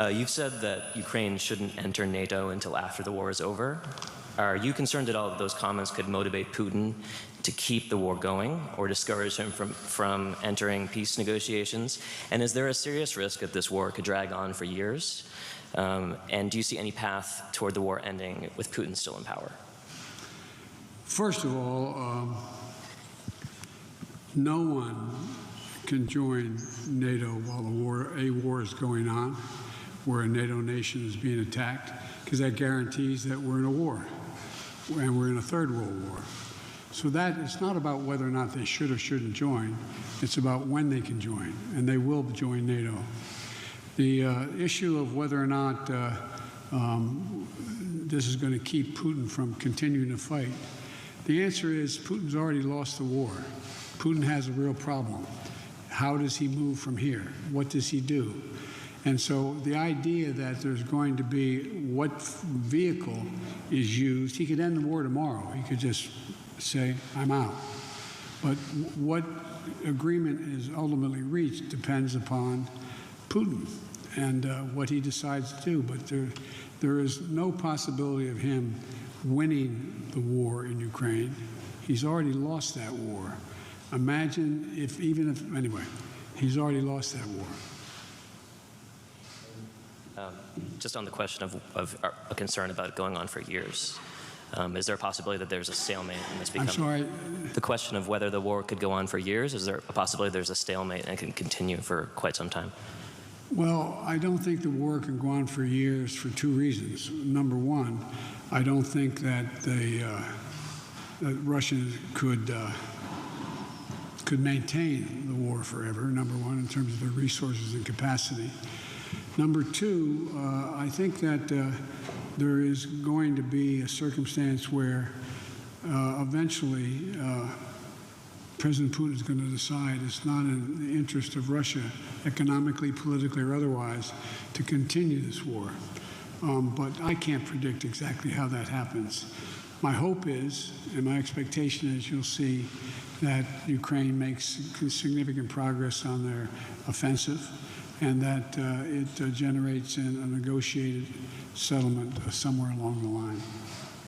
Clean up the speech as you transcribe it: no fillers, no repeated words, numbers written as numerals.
You've said that Ukraine shouldn't enter NATO until after the war is over. Are you concerned at all that those comments could motivate Putin to keep the war going or discourage him from entering peace negotiations? And is there a serious risk that this war could drag on for years? And do you see any path toward the war ending with Putin still in power? First of all, no one can join NATO while a war is going on, where a NATO nation is being attacked, because that guarantees that we're in a war, and we're in a third world war. So that it's not about whether or not they should or shouldn't join. It's about when they can join, and they will join NATO. The issue of whether or not this is going to keep Putin from continuing to fight, the answer is Putin's already lost the war. Putin has a real problem. How does he move from here? What does he do? And so the idea that there's going to be what vehicle is used, he could end the war tomorrow. He could just say, I'm out. But what agreement is ultimately reached depends upon Putin and what he decides to do. But there is no possibility of him winning the war in Ukraine. He's already lost that war. Imagine anyway, he's already lost that war. Just on the question of a concern about it going on for years, is there a possibility that there's a stalemate and this becomes... I'm sorry? The question of whether the war could go on for years, is there a possibility there's a stalemate and it can continue for quite some time? Well, I don't think the war can go on for years for two reasons. Number one, I don't think that that Russia could maintain the war forever, number one, in terms of their resources and capacity. Number two, I think that there is going to be a circumstance where eventually President Putin is going to decide it's not in the interest of Russia, economically, politically, or otherwise, to continue this war. But I can't predict exactly how that happens. My hope is, and my expectation is, you'll see that Ukraine makes significant progress on their offensive, and that it generates a negotiated settlement somewhere along the line.